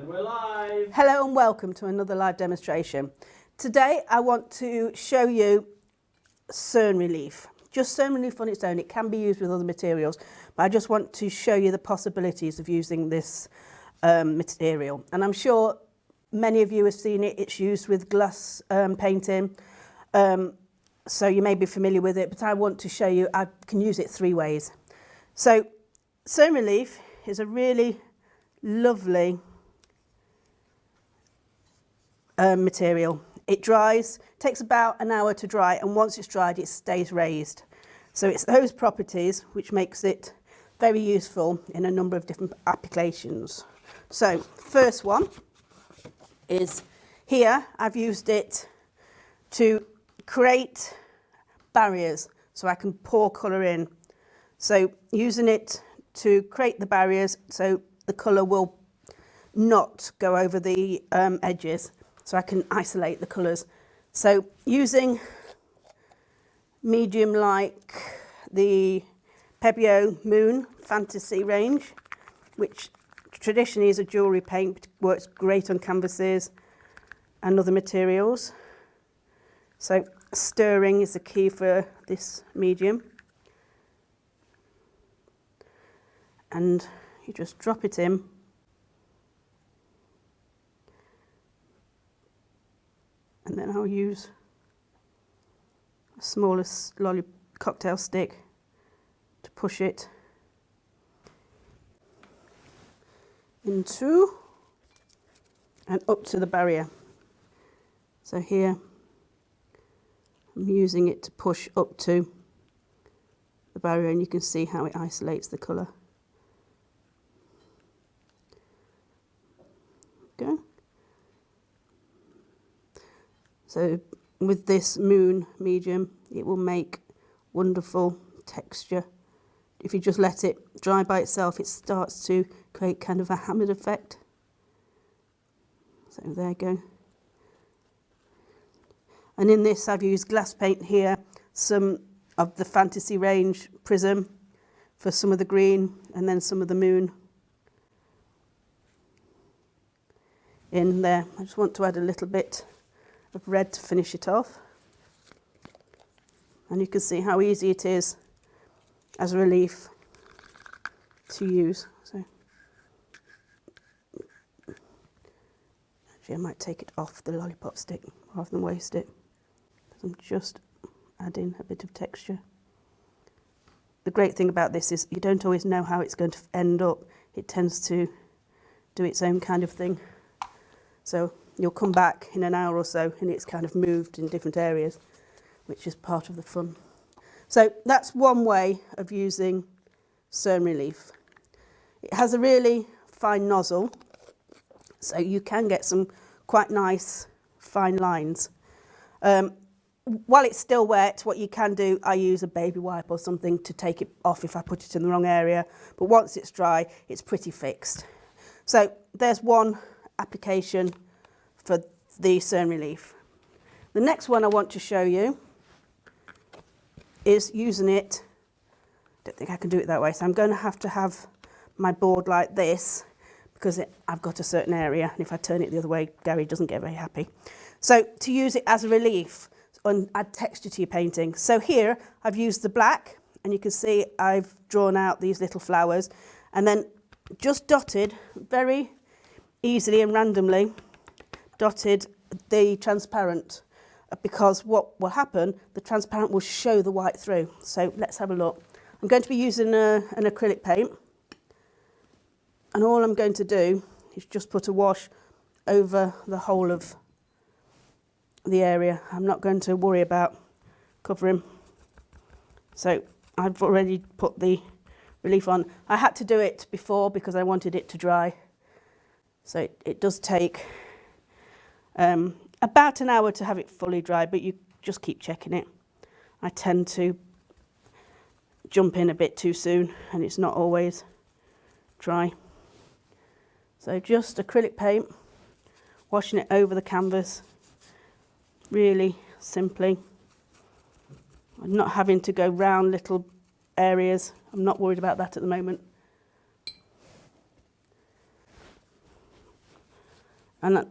And we're live! Hello and welcome to another live demonstration. Today I want to show you Cerne relief. Just Cerne relief on its own. It can be used with other materials, but I just want to show you the possibilities of using this material. And I'm sure many of you have seen it. It's used with glass painting, so you may be familiar with it, but I want to show you I can use it three ways. So Cerne relief is a really lovely material. It dries, takes about an hour to dry, and once it's dried it stays raised. So it's those properties which makes it very useful in a number of different applications. So first one is here. I've used it to create barriers so I can pour colour in. So using it to create the barriers so the colour will not go over the edges, so I can isolate the colours. So using medium like the Pebeo Moon Fantasy range, which traditionally is a jewellery paint, but works great on canvases and other materials. So stirring is the key for this medium. And you just drop it in. And then I'll use a smaller cocktail stick to push it into and up to the barrier. So here I'm using it to push up to the barrier, and you can see how it isolates the colour. Okay. So with this Moon medium, it will make wonderful texture. If you just let it dry by itself, it starts to create kind of a hammered effect. So there you go. And in this I've used glass paint here, some of the Fantasy range Prism for some of the green, and then some of the Moon in there. I just want to add a little bit of red to finish it off, and you can see how easy it is as a relief to use. So actually I might take it off the lollipop stick rather than waste it, because I'm just adding a bit of texture. The great thing about this is you don't always know how it's going to end up. It tends to do its own kind of thing. So you'll come back in an hour or so and it's kind of moved in different areas, which is part of the fun. So that's one way of using Cerne relief. It has a really fine nozzle, so you can get some quite nice fine lines. While it's still wet, what you can do, I use a baby wipe or something to take it off if I put it in the wrong area. But once it's dry, it's pretty fixed. So there's one application for the Cerne relief. The next one I want to show you is using it. I don't think I can do it that way, so I'm going to have my board like this, because I've got a certain area, and if I turn it the other way, Gary doesn't get very happy. So to use it as a relief and add texture to your painting. So here I've used the black, and you can see I've drawn out these little flowers, and then just dotted very easily and randomly dotted the transparent, because what will happen, the transparent will show the white through. So let's have a look. I'm going to be using an acrylic paint, and all I'm going to do is just put a wash over the whole of the area. I'm not going to worry about covering. So I've already put the relief on. I had to do it before because I wanted it to dry. So it does take about an hour to have it fully dry, but you just keep checking it. I tend to jump in a bit too soon, and it's not always dry. So just acrylic paint, washing it over the canvas, really simply. I'm not having to go round little areas. I'm not worried about that at the moment. And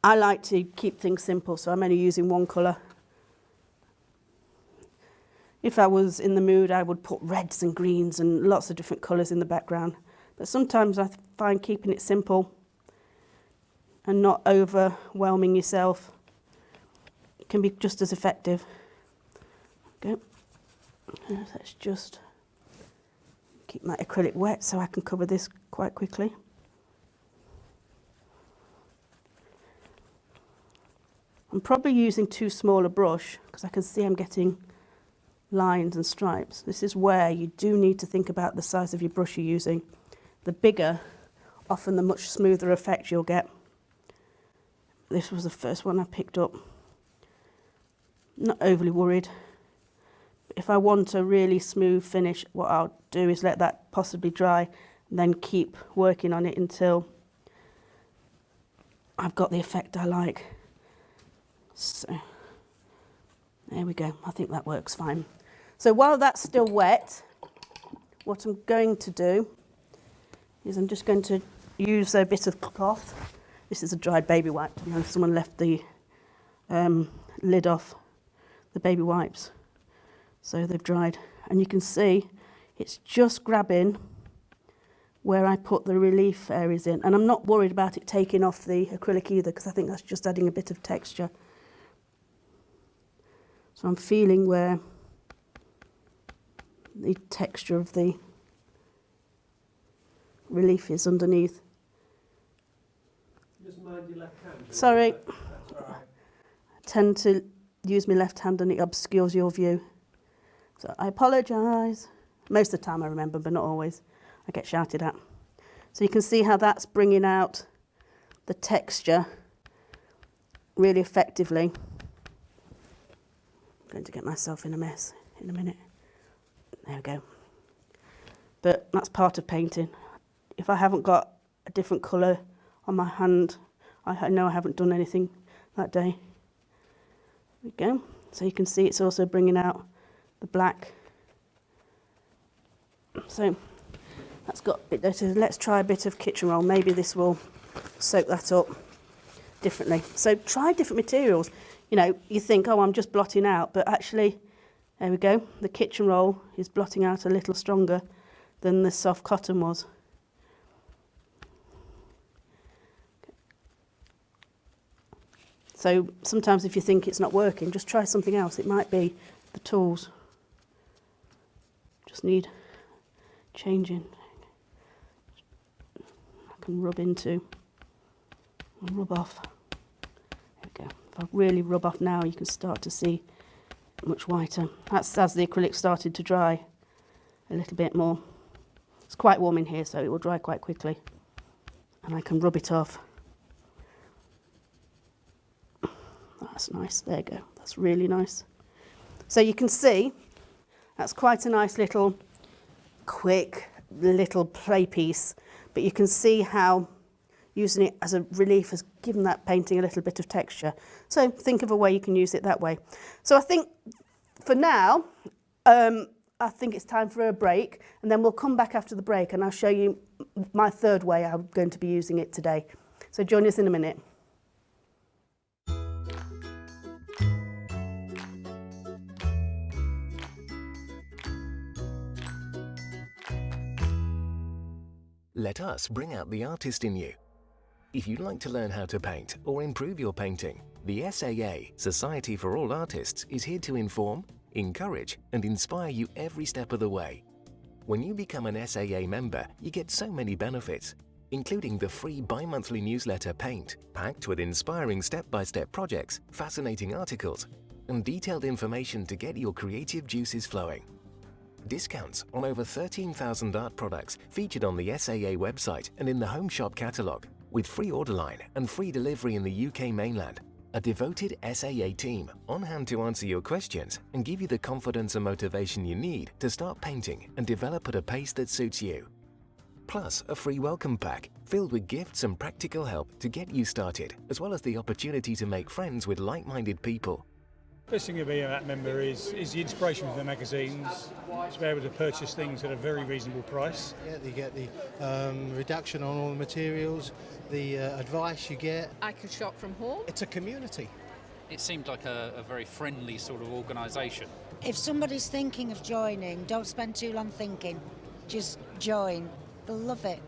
I like to keep things simple, so I'm only using one colour. If I was in the mood, I would put reds and greens and lots of different colours in the background. But sometimes I find keeping it simple and not overwhelming yourself can be just as effective. Okay. Let's just keep my acrylic wet so I can cover this quite quickly. I'm probably using too small a brush because I can see I'm getting lines and stripes. This is where you do need to think about the size of your brush you're using. The bigger, often the much smoother effect you'll get. This was the first one I picked up. Not overly worried. If I want a really smooth finish, what I'll do is let that possibly dry and then keep working on it until I've got the effect I like. So there we go. I think that works fine. So while that's still wet, what I'm going to do is I'm just going to use a bit of cloth. This is a dried baby wipe. You know, someone left the lid off the baby wipes, so they've dried. And you can see it's just grabbing where I put the relief areas in. And I'm not worried about it taking off the acrylic either, because I think that's just adding a bit of texture. So I'm feeling where the texture of the relief is underneath. Just mind your left hand. Sorry. That's all right. I tend to use my left hand and it obscures your view. So I apologise. Most of the time I remember, but not always. I get shouted at. So you can see how that's bringing out the texture really effectively. I'm going to get myself in a mess in a minute. There we go. But that's part of painting. If I haven't got a different colour on my hand, I know I haven't done anything that day. There we go. So you can see it's also bringing out the black. So that's got a bit better. Let's try a bit of kitchen roll. Maybe this will soak that up differently. So try different materials. You know, you think, oh, I'm just blotting out, but actually, there we go. The kitchen roll is blotting out a little stronger than the soft cotton was. So sometimes if you think it's not working, just try something else. It might be the tools. Just need changing. I can rub into and rub off. There we go. If I really rub off now, you can start to see much whiter. That's as the acrylic started to dry a little bit more. It's quite warm in here, so it will dry quite quickly. And I can rub it off. That's nice. There you go. That's really nice. So you can see that's quite a nice little, quick little play piece. But you can see how using it as a relief has given that painting a little bit of texture. So think of a way you can use it that way. So I think for now, I think it's time for a break, and then we'll come back after the break and I'll show you my third way I'm going to be using it today. So join us in a minute. Let us bring out the artist in you. If you'd like to learn how to paint or improve your painting, the SAA, Society for All Artists, is here to inform, encourage and inspire you every step of the way. When you become an SAA member, you get so many benefits, including the free bi-monthly newsletter Paint, packed with inspiring step-by-step projects, fascinating articles, and detailed information to get your creative juices flowing. Discounts on over 13,000 art products featured on the SAA website and in the Home Shop catalogue, with free order line and free delivery in the UK mainland. A devoted SAA team on hand to answer your questions and give you the confidence and motivation you need to start painting and develop at a pace that suits you. Plus, a free welcome pack filled with gifts and practical help to get you started, as well as the opportunity to make friends with like-minded people. Best thing about being a MAP member is the inspiration from the magazines, to be able to purchase things at a very reasonable price. Yeah, you get the reduction on all the materials, the advice you get. I can shop from home. It's a community. It seemed like a very friendly sort of organisation. If somebody's thinking of joining, don't spend too long thinking. Just join. They'll love it.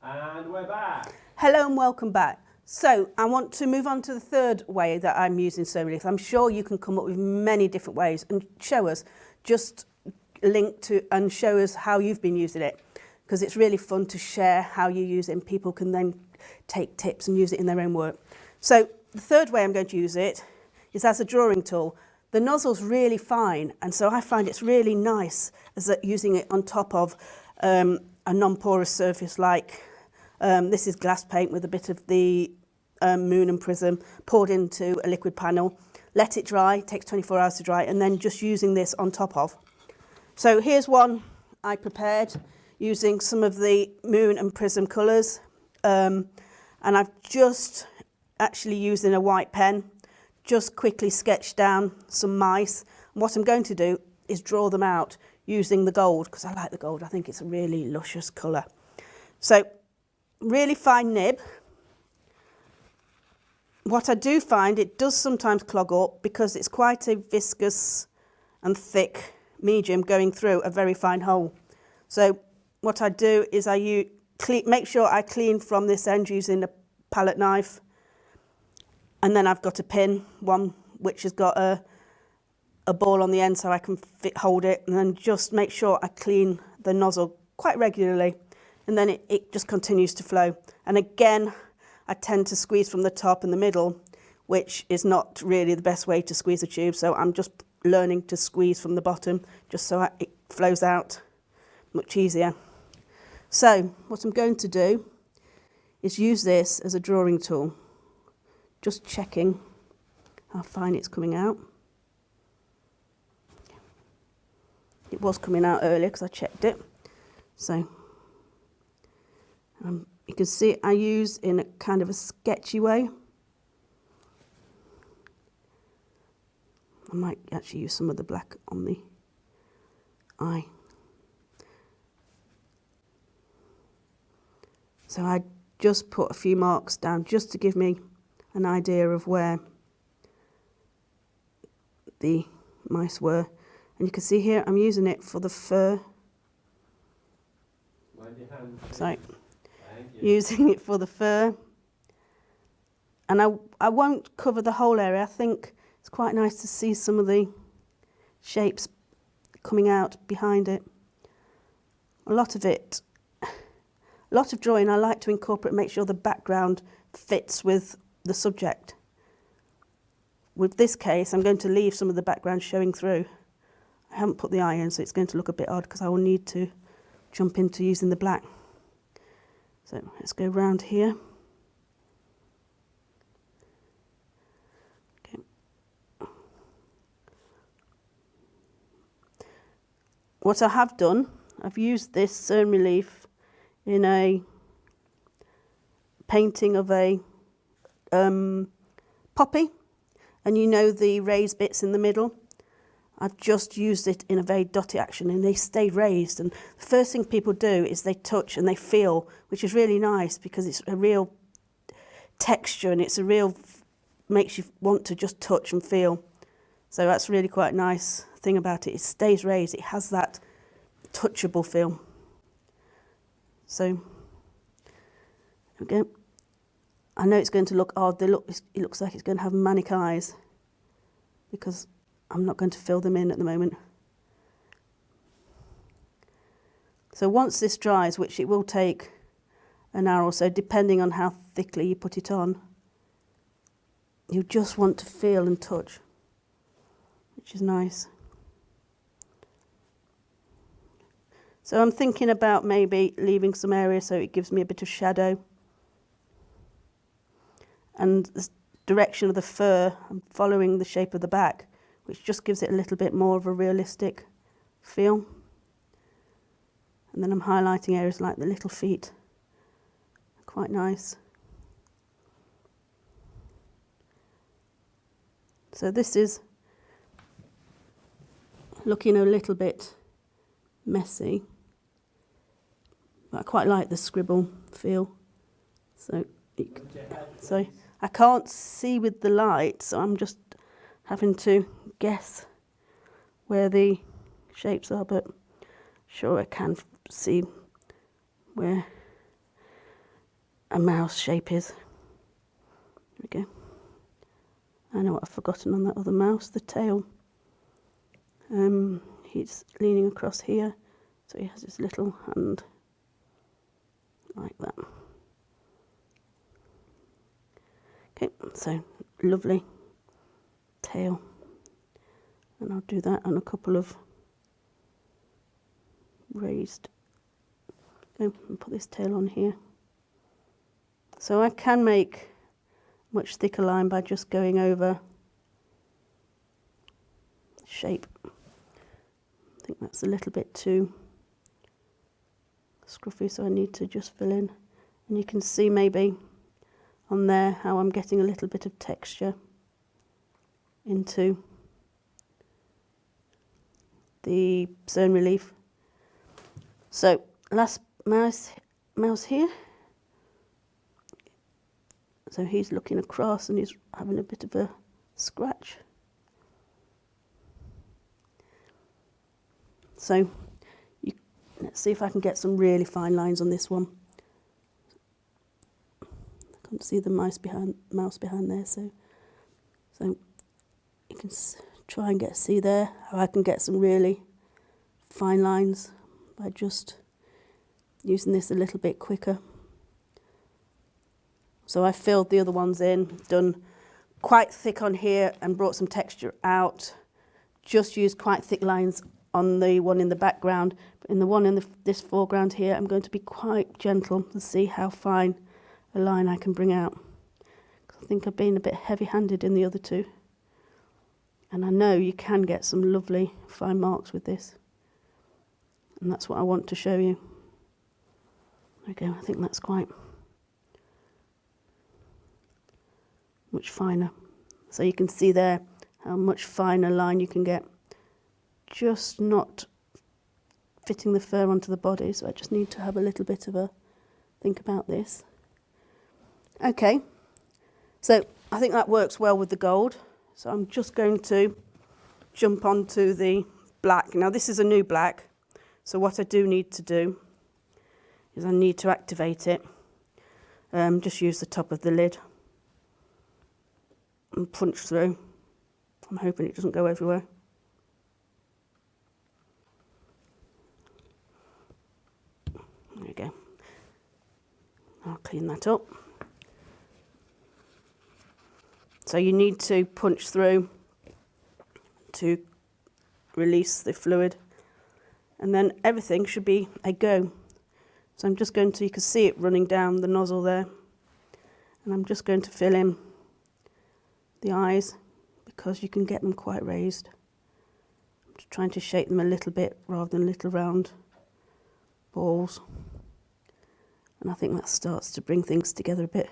And we're back. Hello and welcome back. So I want to move on to the third way that I'm using SoMe. I'm sure you can come up with many different ways and show us, just link to and show us how you've been using it, because it's really fun to share how you use it and people can then take tips and use it in their own work. So the third way I'm going to use it is as a drawing tool. The nozzle's really fine, and so I find it's really nice as using it on top of a non-porous surface like this is glass paint with a bit of the moon and prism poured into a liquid panel. Let it dry, it takes 24 hours to dry, and then just using this on top of. So here's one I prepared using some of the moon and prism colours, and I've just actually using a white pen, just quickly sketched down some mice. And what I'm going to do is draw them out using the gold, because I like the gold. I think it's a really luscious colour. So really fine nib. What I do find, it does sometimes clog up because it's quite a viscous and thick medium going through a very fine hole. So what I do is make sure I clean from this end using a palette knife, and then I've got a pin, one which has got a ball on the end so I can hold it, and then just make sure I clean the nozzle quite regularly, and then it just continues to flow. And again, I tend to squeeze from the top and the middle, which is not really the best way to squeeze a tube, so I'm just learning to squeeze from the bottom just so it flows out much easier. So what I'm going to do is use this as a drawing tool, just checking how fine it's coming out. It was coming out earlier because I checked it. So you can see I use in a kind of a sketchy way. I might actually use some of the black on the eye. So I just put a few marks down just to give me an idea of where the mice were. And you can see here I'm using it for the fur. Sorry. Using it for the fur. And I won't cover the whole area. I think it's quite nice to see some of the shapes coming out behind it. A lot of drawing I like to incorporate, make sure the background fits with the subject. With this case, I'm going to leave some of the background showing through. I haven't put the eye in, so it's going to look a bit odd because I will need to jump into using the black. So let's go round here. Okay. What I have done, I've used this Cerne relief in a painting of a poppy, and you know the raised bits in the middle. I've just used it in a very dotty action and they stay raised, and the first thing people do is they touch and they feel, which is really nice because it's a real texture and it's a real, makes you want to just touch and feel. So that's really quite a nice thing about it. It stays raised, it has that touchable feel. So, again, I know it's going to look odd. It looks like it's going to have manic eyes because I'm not going to fill them in at the moment. So once this dries, which it will take an hour or so, depending on how thickly you put it on, you just want to feel and touch, which is nice. So I'm thinking about maybe leaving some area so it gives me a bit of shadow. And the direction of the fur, I'm following the shape of the back, which just gives it a little bit more of a realistic feel. And then I'm highlighting areas like the little feet. Quite nice. So this is looking a little bit messy, but I quite like the scribble feel. So I can't see with the light, so I'm just having to guess where the shapes are, but sure I can see where a mouse shape is. There we go. I know what I've forgotten on that other mouse, the tail. He's leaning across here, so he has his little hand like that. Okay, so lovely tail. And I'll do that on a couple of raised. Okay, and put this tail on here. So I can make much thicker line by just going over shape. I think that's a little bit too scruffy, so I need to just fill in. And you can see maybe on there how I'm getting a little bit of texture into the Cerne relief. So last mouse here. So he's looking across and he's having a bit of a scratch. So let's see if I can get some really fine lines on this one. I can't see the mouse behind there, so you can try and see there how I can get some really fine lines by just using this a little bit quicker. So I filled the other ones in, done quite thick on here and brought some texture out. Just used quite thick lines on the one in the background, but in the one in this foreground here, I'm going to be quite gentle to see how fine a line I can bring out. I think I've been a bit heavy-handed in the other two. And I know you can get some lovely fine marks with this. And that's what I want to show you. There we go, I think that's quite much finer. So you can see there how much finer line you can get. Just not fitting the fur onto the body, so I just need to have a little bit of a think about this. Okay, so I think that works well with the gold. So I'm just going to jump onto the black. Now this is a new black, so what I do need to do is I need to activate it. Just use the top of the lid and punch through. I'm hoping it doesn't go everywhere. There we go. I'll clean that up. So you need to punch through to release the fluid, and then everything should be a go. So I'm just going to, you can see it running down the nozzle there, and I'm just going to fill in the eyes because you can get them quite raised. I'm just trying to shape them a little bit rather than little round balls. And I think that starts to bring things together a bit.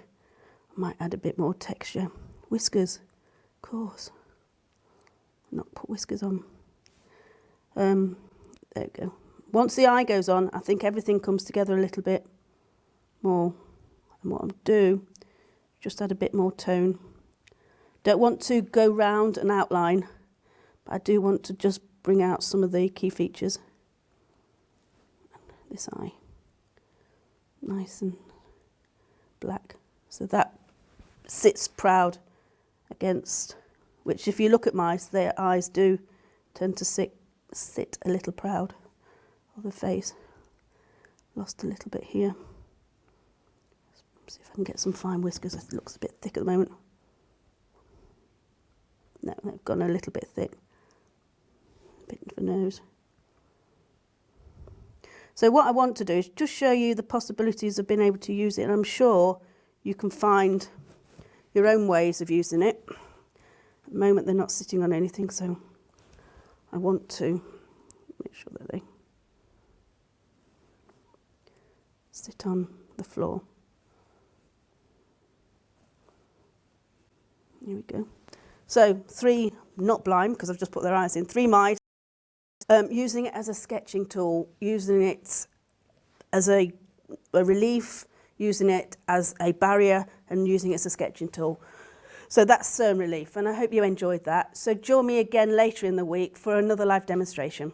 I might add a bit more texture. Whiskers, of course. Not put whiskers on. There we go. Once the eye goes on, I think everything comes together a little bit more. And what I'll do, just add a bit more tone. Don't want to go round and outline, but I do want to just bring out some of the key features. This eye, nice and black. So that sits proud against, which if you look at mice, their eyes do tend to sit a little proud of the face. Lost a little bit here. See if I can get some fine whiskers. It looks a bit thick at the moment. No, they've gone a little bit thick. A bit of a nose. So what I want to do is just show you the possibilities of being able to use it, and I'm sure you can find your own ways of using it. At the moment they're not sitting on anything, so I want to make sure that they sit on the floor. Here we go. So 3, not blind because I've just put their eyes in, 3 mice, using it as a sketching tool, using it as a relief, using it as a barrier and using it as a sketching tool. So that's Cerne relief, and I hope you enjoyed that. So join me again later in the week for another live demonstration.